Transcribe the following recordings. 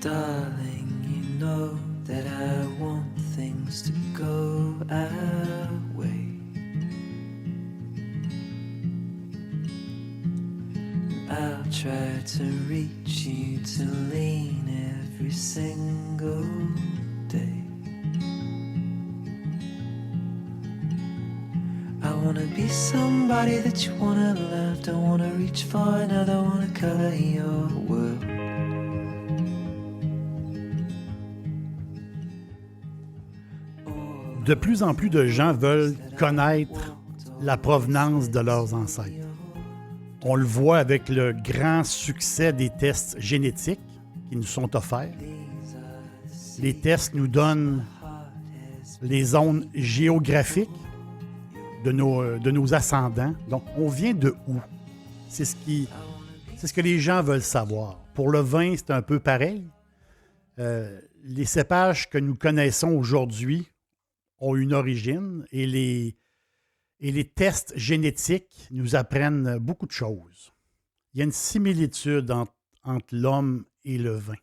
Darling, you know that I want things to go our way. I'll try to reach you, to lean every single day. I wanna be somebody that you wanna love. Don't wanna reach for another, wanna color your world. De plus en plus de gens veulent connaître la provenance de leurs ancêtres. On le voit avec le grand succès des tests génétiques qui nous sont offerts. Les tests nous donnent les zones géographiques de nos ascendants. Donc, on vient de où? C'est ce que les gens veulent savoir. Pour le vin, c'est un peu pareil. Les cépages que nous connaissons aujourd'hui ont une origine et les tests génétiques nous apprennent beaucoup de choses. Il y a une similitude entre l'homme et le vin.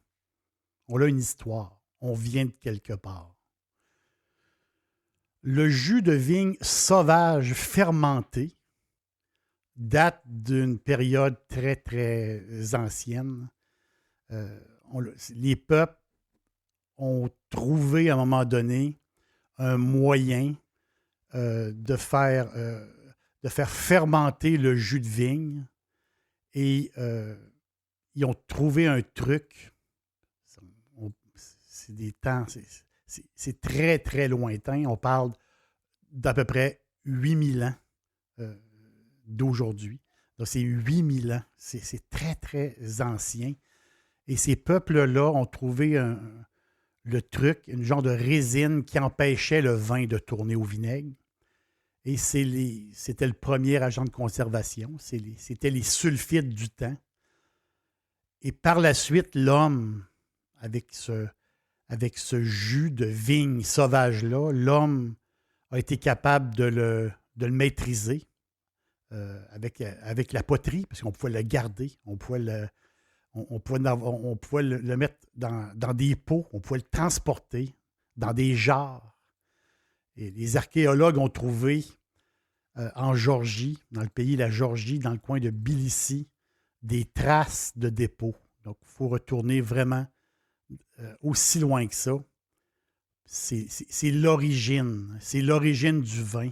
On a une histoire. On vient de quelque part. Le jus de vigne sauvage fermenté date d'une période très, très ancienne. Les peuples ont trouvé à un moment donné un moyen de faire fermenter le jus de vigne et ils ont trouvé un truc. C'est des temps, c'est très, très lointain. On parle d'à peu près 8000 ans d'aujourd'hui. Donc, c'est 8000 ans. C'est très, très ancien. Et ces peuples-là ont trouvé le truc, une genre de résine qui empêchait le vin de tourner au vinaigre. Et c'était le premier agent de conservation. C'était les sulfites du temps. Et par la suite, l'homme, avec ce jus de vigne sauvage-là, l'homme a été capable de le maîtriser avec la poterie, parce qu'on pouvait le garder, on pouvait le mettre dans des pots, on pouvait le transporter dans des jarres. Et les archéologues ont trouvé en Géorgie, dans le pays de la Géorgie, dans le coin de Tbilissi, des traces de dépôts. Donc, il faut retourner vraiment aussi loin que ça. C'est l'origine. C'est l'origine du vin,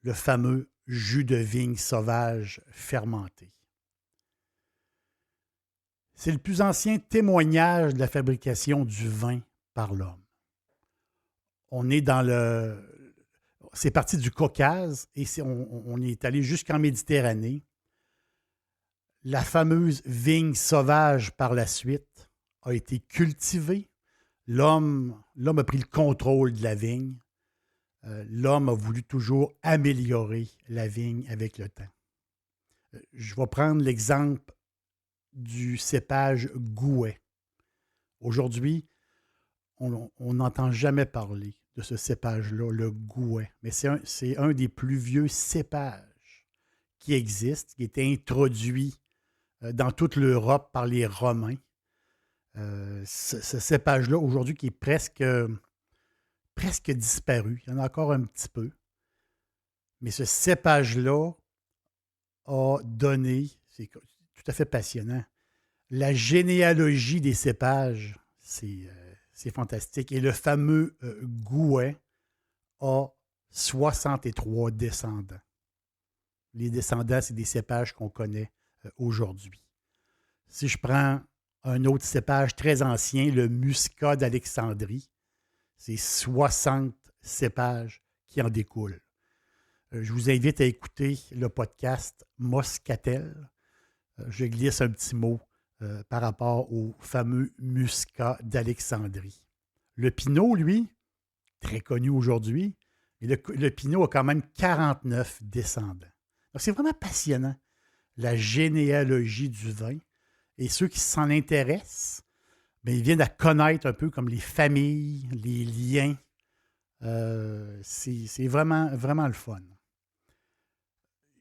le fameux jus de vigne sauvage fermenté. C'est le plus ancien témoignage de la fabrication du vin par l'homme. On est c'est parti du Caucase et on est allé jusqu'en Méditerranée. La fameuse vigne sauvage par la suite a été cultivée. L'homme a pris le contrôle de la vigne. L'homme a voulu toujours améliorer la vigne avec le temps. Je vais prendre l'exemple du cépage Gouais. Aujourd'hui, on n'entend jamais parler de ce cépage-là, le Gouais. Mais c'est un des plus vieux cépages qui existe, qui a été introduit dans toute l'Europe par les Romains. Ce cépage-là, aujourd'hui, qui est presque disparu. Il y en a encore un petit peu. Mais ce cépage-là a donné, c'est tout à fait passionnant, la généalogie des cépages, c'est fantastique. Et le fameux Gouais a 63 descendants. Les descendants, c'est des cépages qu'on connaît aujourd'hui. Si je prends un autre cépage très ancien, le Muscat d'Alexandrie, c'est 60 cépages qui en découlent. Je vous invite à écouter le podcast Moscatel. Je glisse un petit mot par rapport au fameux Muscat d'Alexandrie. Le Pinot, lui, très connu aujourd'hui, mais le Pinot a quand même 49 descendants. Donc, c'est vraiment passionnant, la généalogie du vin. Et ceux qui s'en intéressent, bien, ils viennent à connaître un peu comme les familles, les liens. C'est vraiment, vraiment le fun.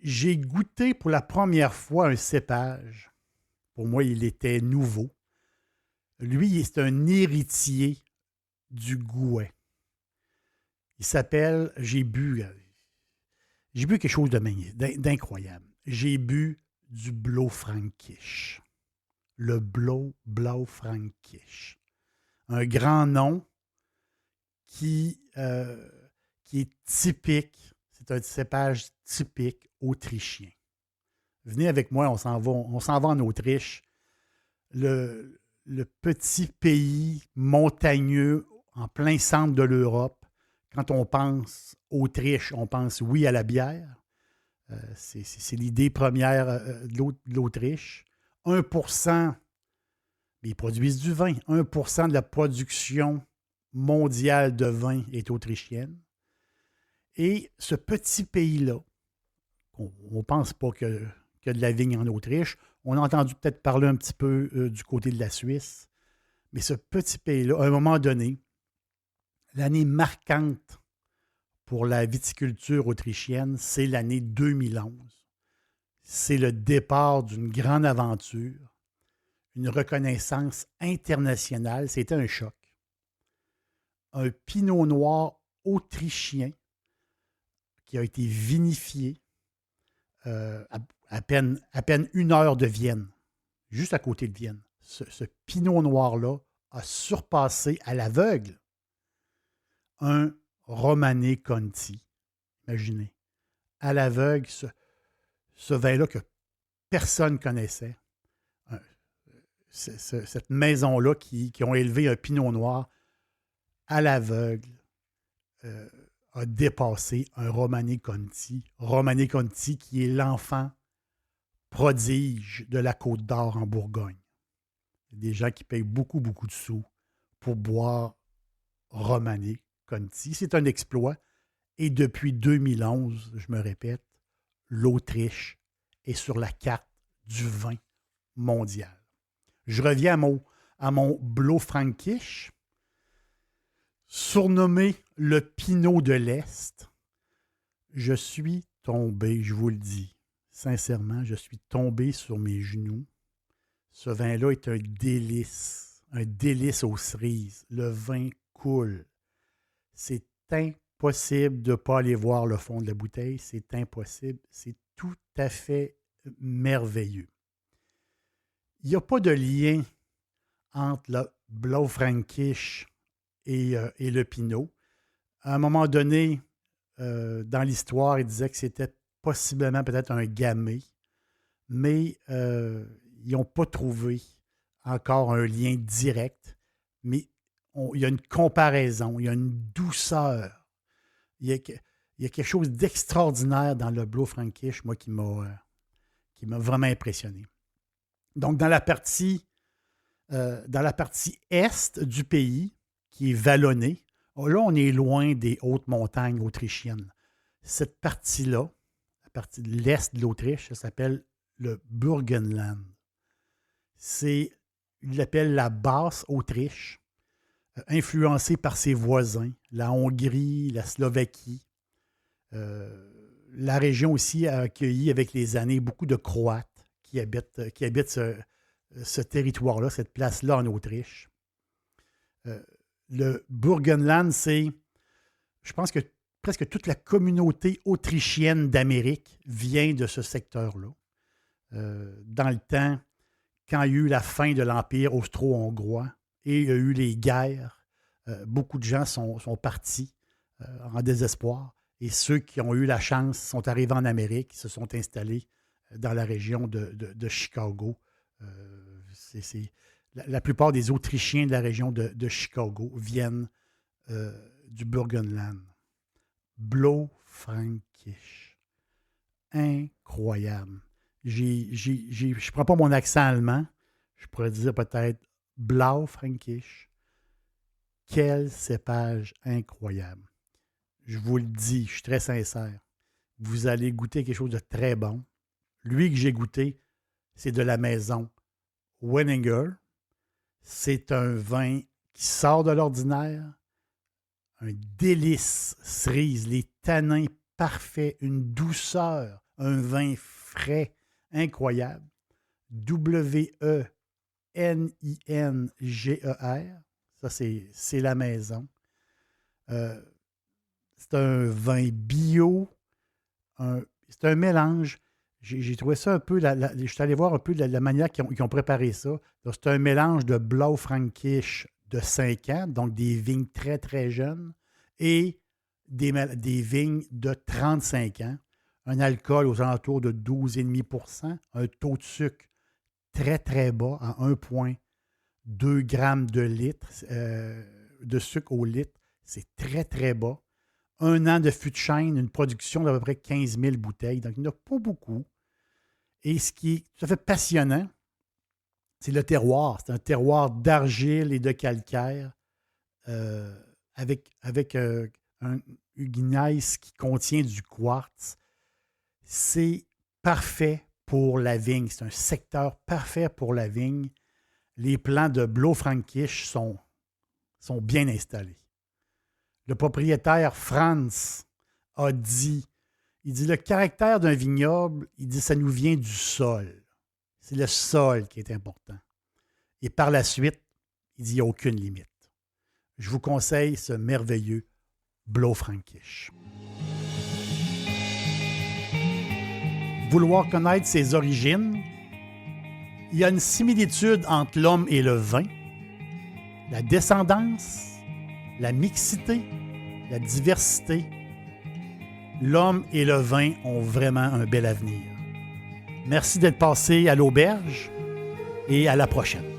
J'ai goûté pour la première fois un cépage. Pour moi, il était nouveau. Lui, c'est un héritier du Gouais. Il s'appelle, j'ai bu quelque chose d'incroyable. J'ai bu du Blaufränkisch. Le Blaufränkisch. Un grand nom qui est typique. C'est un cépage typique autrichien. Venez avec moi, on s'en va en Autriche. Le petit pays montagneux en plein centre de l'Europe. Quand on pense Autriche, on pense oui à la bière. C'est l'idée première de l'Autriche. 1%, mais ils produisent du vin. 1% de la production mondiale de vin est autrichienne. Et ce petit pays-là, on ne pense pas qu'il y a de la vigne en Autriche. On a entendu peut-être parler un petit peu du côté de la Suisse. Mais ce petit pays-là, à un moment donné, l'année marquante pour la viticulture autrichienne, c'est l'année 2011. C'est le départ d'une grande aventure, une reconnaissance internationale. C'était un choc. Un pinot noir autrichien qui a été vinifié à peine 1 heure de Vienne, juste à côté de Vienne. Ce pinot noir-là a surpassé à l'aveugle un Romanée Conti. Imaginez. À l'aveugle, ce vin-là que personne ne connaissait. Cette maison-là qui ont élevé un pinot noir à l'aveugle a dépassé un Romanée Conti. Romanée Conti qui est l'enfant prodige de la Côte d'Or en Bourgogne. Il y a des gens qui payent beaucoup, beaucoup de sous pour boire Romanée Conti. C'est un exploit. Et depuis 2011, je me répète, l'Autriche est sur la carte du vin mondial. Je reviens à mon Blaufränkisch, surnommé le Pinot de l'Est. Je suis tombé, je vous le dis, sincèrement, je suis tombé sur mes genoux. Ce vin-là est un délice aux cerises. Le vin coule. C'est impossible de ne pas aller voir le fond de la bouteille. C'est impossible. C'est tout à fait merveilleux. Il n'y a pas de lien entre le Blaufränkisch et le Pinot. À un moment donné, dans l'histoire, il disait que c'était possiblement peut-être un gamay, mais ils n'ont pas trouvé encore un lien direct. Mais il y a une comparaison, il y a une douceur. Il y a quelque chose d'extraordinaire dans le Blaufränkisch, moi, qui m'a vraiment impressionné. Donc, dans la partie est du pays, qui est vallonnée, là, on est loin des hautes montagnes autrichiennes. Cette partie-là, la partie de l'est de l'Autriche, ça s'appelle le Burgenland. Il l'appelle la basse Autriche, influencée par ses voisins, la Hongrie, la Slovaquie. La région aussi a accueilli avec les années beaucoup de Croates qui habitent ce territoire-là, cette place-là en Autriche. Le Burgenland, je pense que presque toute la communauté autrichienne d'Amérique vient de ce secteur-là. Dans le temps, quand il y a eu la fin de l'Empire austro-hongrois et il y a eu les guerres, beaucoup de gens sont partis en désespoir. Et ceux qui ont eu la chance sont arrivés en Amérique, se sont installés dans la région de Chicago. La plupart des Autrichiens de la région de Chicago viennent du Burgenland. Blaufränkisch. Incroyable. Je ne prends pas mon accent allemand. Je pourrais dire peut-être Blaufränkisch. Quel cépage incroyable. Je vous le dis, je suis très sincère. Vous allez goûter quelque chose de très bon. Lui que j'ai goûté, c'est de la maison Wenninger. C'est un vin qui sort de l'ordinaire. Un délice cerise, les tanins parfaits, une douceur, un vin frais, incroyable. W-E-N-I-N-G-E-R. Ninger. Ça, c'est la maison. C'est un vin bio. C'est un mélange. J'ai trouvé ça un peu... je suis allé voir un peu la manière qu'ils ont préparé ça. Donc, c'est un mélange de Blaufränkisch de 5 ans, donc des vignes très, très jeunes, et des vignes de 35 ans. Un alcool aux alentours de 12,5 %, un taux de sucre très, très bas, à 1,2 grammes de sucre au litre. C'est très, très bas. 1 an de fût de chêne, une production d'à peu près 15 000 bouteilles. Donc, il n'y en a pas beaucoup. Et ce qui est tout à fait passionnant, c'est le terroir. C'est un terroir d'argile et de calcaire avec un gneiss qui contient du quartz. C'est parfait pour la vigne. C'est un secteur parfait pour la vigne. Les plants de Blaufränkisch sont bien installés. Le propriétaire Franz a dit, il dit le caractère d'un vignoble, il dit ça nous vient du sol. C'est le sol qui est important. Et par la suite, il dit il n'y a aucune limite. Je vous conseille ce merveilleux Blaufränkisch. Vouloir connaître ses origines, il y a une similitude entre l'homme et le vin, la descendance, la mixité, la diversité. L'homme et le vin ont vraiment un bel avenir. Merci d'être passé à l'auberge et à la prochaine.